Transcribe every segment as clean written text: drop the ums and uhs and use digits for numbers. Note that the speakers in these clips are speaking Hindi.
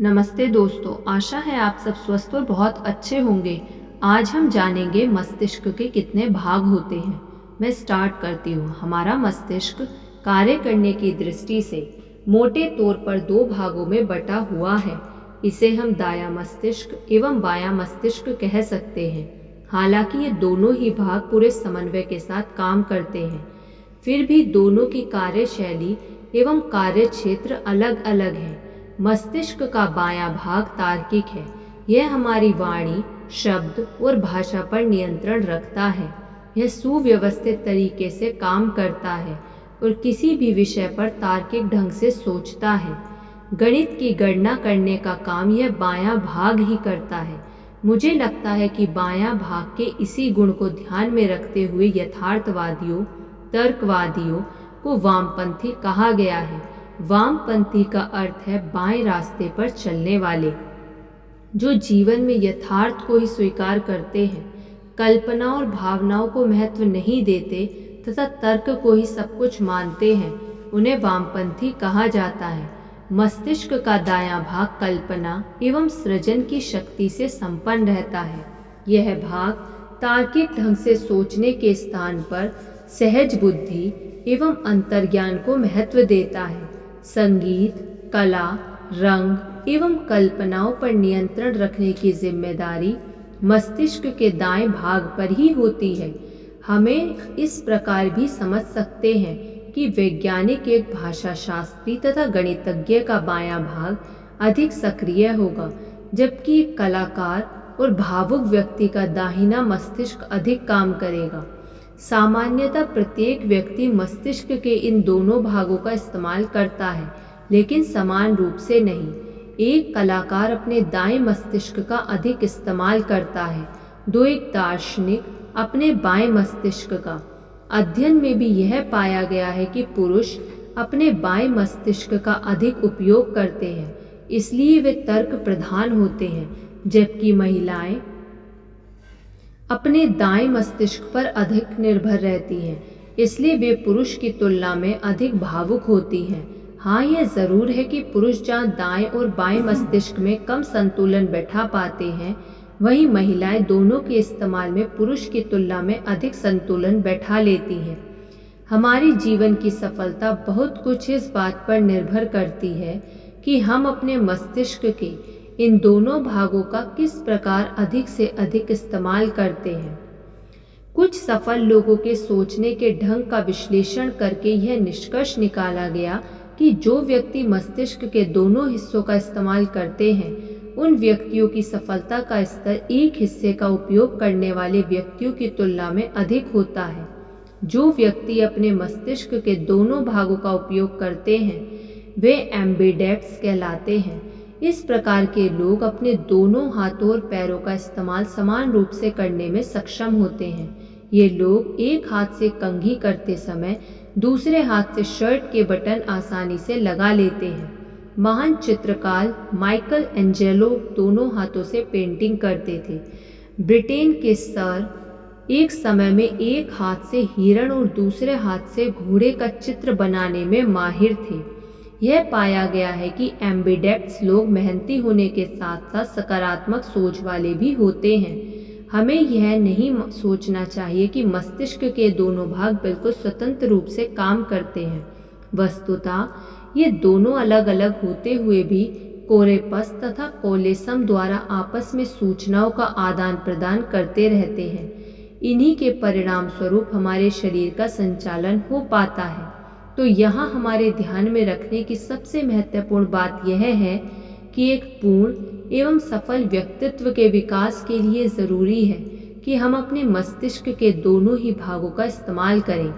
नमस्ते दोस्तों, आशा है आप सब स्वस्थ और बहुत अच्छे होंगे। आज हम जानेंगे मस्तिष्क के कितने भाग होते हैं। मैं स्टार्ट करती हूँ। हमारा मस्तिष्क कार्य करने की दृष्टि से मोटे तौर पर दो भागों में बटा हुआ है। इसे हम दायां मस्तिष्क एवं बायां मस्तिष्क कह सकते हैं। हालांकि ये दोनों ही भाग पूरे समन्वय के साथ काम करते हैं, फिर भी दोनों की कार्यशैली एवं कार्य क्षेत्र अलग अलग है। मस्तिष्क का बायां भाग तार्किक है। यह हमारी वाणी, शब्द और भाषा पर नियंत्रण रखता है। यह सुव्यवस्थित तरीके से काम करता है और किसी भी विषय पर तार्किक ढंग से सोचता है। गणित की गणना करने का काम यह बायां भाग ही करता है। मुझे लगता है कि बायां भाग के इसी गुण को ध्यान में रखते हुए यथार्थवादियों, तर्कवादियों को वामपंथी कहा गया है। वामपंथी का अर्थ है बाएं रास्ते पर चलने वाले, जो जीवन में यथार्थ को ही स्वीकार करते हैं, कल्पना और भावनाओं को महत्व नहीं देते तथा तर्क को ही सब कुछ मानते हैं। उन्हें वामपंथी कहा जाता है। मस्तिष्क का दायां भाग कल्पना एवं सृजन की शक्ति से संपन्न रहता है। यह भाग तार्किक ढंग से सोचने के स्थान पर सहज बुद्धि एवं अंतर्ज्ञान को महत्व देता है। संगीत, कला, रंग एवं कल्पनाओं पर नियंत्रण रखने की जिम्मेदारी मस्तिष्क के दाएं भाग पर ही होती है। हमें इस प्रकार भी समझ सकते हैं कि वैज्ञानिक, एक भाषा शास्त्री तथा गणितज्ञ का बायां भाग अधिक सक्रिय होगा, जबकि एक कलाकार और भावुक व्यक्ति का दाहिना मस्तिष्क अधिक काम करेगा। सामान्यतः प्रत्येक व्यक्ति मस्तिष्क के इन दोनों भागों का इस्तेमाल करता है, लेकिन समान रूप से नहीं। एक कलाकार अपने दाएं मस्तिष्क का अधिक इस्तेमाल करता है, एक दार्शनिक अपने बाएं मस्तिष्क का। अध्ययन में भी यह पाया गया है कि पुरुष अपने बाएं मस्तिष्क का अधिक उपयोग करते हैं, इसलिए वे तर्क प्रधान होते हैं, जबकि महिलाएं अपने दाएं मस्तिष्क पर अधिक निर्भर रहती हैं, इसलिए वे पुरुष की तुलना में अधिक भावुक होती हैं। हाँ, यह ज़रूर है कि पुरुष जहाँ दाएं और बाएं मस्तिष्क में कम संतुलन बैठा पाते हैं, वहीं महिलाएं दोनों के इस्तेमाल में पुरुष की तुलना में अधिक संतुलन बैठा लेती हैं। हमारी जीवन की सफलता बहुत कुछ इस बात पर निर्भर करती है कि हम अपने मस्तिष्क के इन दोनों भागों का किस प्रकार अधिक से अधिक इस्तेमाल करते हैं। कुछ सफल लोगों के सोचने के ढंग का विश्लेषण करके यह निष्कर्ष निकाला गया कि जो व्यक्ति मस्तिष्क के दोनों हिस्सों का इस्तेमाल करते हैं, उन व्यक्तियों की सफलता का स्तर एक हिस्से का उपयोग करने वाले व्यक्तियों की तुलना में अधिक होता है। जो व्यक्ति अपने मस्तिष्क के दोनों भागों का उपयोग करते हैं, वे एम्बिडेक्ट्स कहलाते हैं। इस प्रकार के लोग अपने दोनों हाथों और पैरों का इस्तेमाल समान रूप से करने में सक्षम होते हैं। ये लोग एक हाथ से कंघी करते समय दूसरे हाथ से शर्ट के बटन आसानी से लगा लेते हैं। महान चित्रकार माइकल एंजेलो दोनों हाथों से पेंटिंग करते थे। ब्रिटेन के सर एक समय में एक हाथ से हिरण और दूसरे हाथ से घोड़े का चित्र बनाने में माहिर थे। यह पाया गया है कि एम्बिडेक्ट्स लोग मेहनती होने के साथ साथ सकारात्मक सोच वाले भी होते हैं। हमें यह नहीं सोचना चाहिए कि मस्तिष्क के दोनों भाग बिल्कुल स्वतंत्र रूप से काम करते हैं। वस्तुतः ये दोनों अलग अलग होते हुए भी कोरेपस तथा कोलेसम द्वारा आपस में सूचनाओं का आदान प्रदान करते रहते हैं। इन्हीं के परिणाम स्वरूप हमारे शरीर का संचालन हो पाता है। तो यहाँ हमारे ध्यान में रखने की सबसे महत्वपूर्ण बात यह है कि एक पूर्ण एवं सफल व्यक्तित्व के विकास के लिए ज़रूरी है कि हम अपने मस्तिष्क के दोनों ही भागों का इस्तेमाल करें,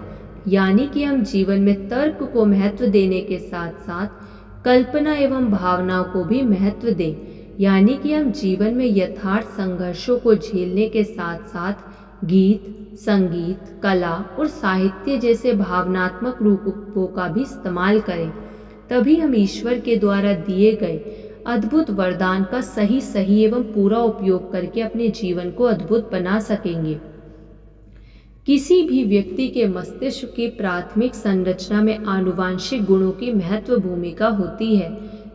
यानी कि हम जीवन में तर्क को महत्व देने के साथ साथ कल्पना एवं भावनाओं को भी महत्व दें, यानी कि हम जीवन में यथार्थ संघर्षों को झेलने के साथ साथ गीत, संगीत, कला और साहित्य जैसे भावनात्मक रूपों का भी इस्तेमाल करें। तभी हम ईश्वर के द्वारा दिए गए अद्भुत वरदान का सही एवं पूरा उपयोग करके अपने जीवन को अद्भुत बना सकेंगे। किसी भी व्यक्ति के मस्तिष्क की प्राथमिक संरचना में आनुवांशिक गुणों की महत्व भूमिका होती है।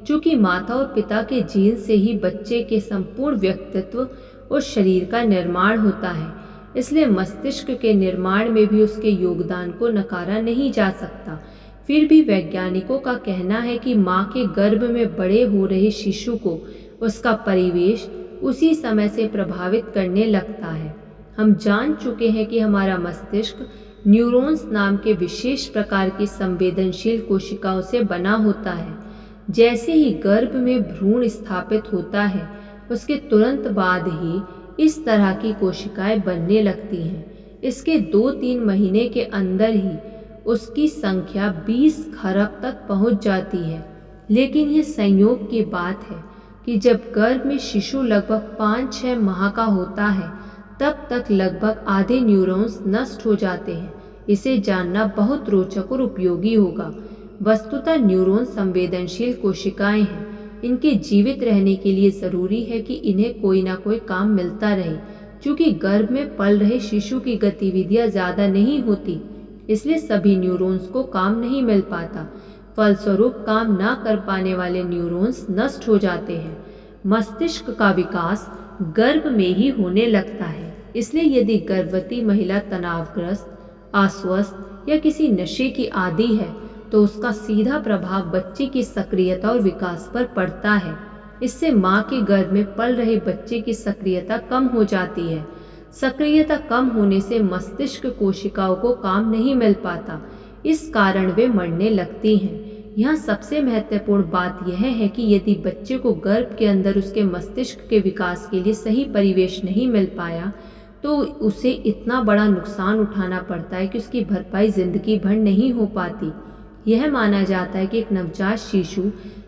चूँकि माता और पिता के जीन से ही बच्चे के संपूर्ण व्यक्तित्व और शरीर का निर्माण होता है, इसलिए मस्तिष्क के निर्माण में भी उसके योगदान को नकारा नहीं जा सकता। फिर भी वैज्ञानिकों का कहना है कि माँ के गर्भ में बड़े हो रहे शिशु को उसका परिवेश उसी समय से प्रभावित करने लगता है। हम जान चुके हैं कि हमारा मस्तिष्क न्यूरॉन्स नाम के विशेष प्रकार की संवेदनशील कोशिकाओं से बना होता है। जैसे ही गर्भ में भ्रूण स्थापित होता है, उसके तुरंत बाद ही इस तरह की कोशिकाएं बनने लगती हैं। इसके 2-3 महीने के अंदर ही उसकी संख्या 20 खरब तक पहुंच जाती है। लेकिन यह संयोग की बात है कि जब गर्भ में शिशु लगभग 5-6 माह का होता है, तब तक लगभग आधे न्यूरॉन्स नष्ट हो जाते हैं। इसे जानना बहुत रोचक और उपयोगी होगा। वस्तुतः न्यूरॉन संवेदनशील कोशिकाएं हैं। इनके जीवित रहने के लिए ज़रूरी है कि इन्हें कोई ना कोई काम मिलता रहे। चूँकि गर्भ में पल रहे शिशु की गतिविधियाँ ज़्यादा नहीं होती, इसलिए सभी न्यूरॉन्स को काम नहीं मिल पाता। फलस्वरूप काम ना कर पाने वाले न्यूरॉन्स नष्ट हो जाते हैं। मस्तिष्क का विकास गर्भ में ही होने लगता है। इसलिए यदि गर्भवती महिला तनावग्रस्त, अस्वस्थ या किसी नशे की आदी है, तो उसका सीधा प्रभाव बच्चे की सक्रियता और विकास पर पड़ता है। इससे माँ के गर्भ में पल रहे बच्चे की सक्रियता कम हो जाती है। सक्रियता कम होने से मस्तिष्क कोशिकाओं को काम नहीं मिल पाता। इस कारण वे मरने लगती हैं। यहाँ सबसे महत्वपूर्ण बात यह है कि यदि बच्चे को गर्भ के अंदर उसके मस्तिष्क के विकास के लिए सही परिवेश नहीं मिल पाया, तो उसे इतना बड़ा नुकसान उठाना पड़ता है कि उसकी भरपाई जिंदगी भर नहीं हो पाती। यह माना जाता है कि एक नवजात शिशु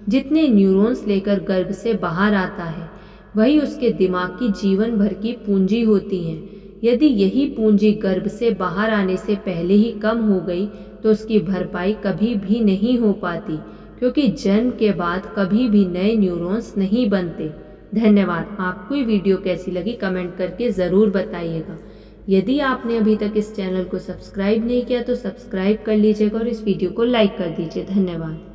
जितने न्यूरॉन्स लेकर गर्भ से बाहर आता है, वही उसके दिमाग की जीवन भर की पूंजी होती है। यदि यही पूंजी गर्भ से बाहर आने से पहले ही कम हो गई, तो उसकी भरपाई कभी भी नहीं हो पाती, क्योंकि जन्म के बाद कभी भी नए न्यूरॉन्स नहीं बनते। धन्यवाद। आपको ये वीडियो कैसी लगी कमेंट करके ज़रूर बताइएगा। यदि आपने अभी तक इस चैनल को सब्सक्राइब नहीं किया तो सब्सक्राइब कर लीजिएगा और इस वीडियो को लाइक कर दीजिए। धन्यवाद।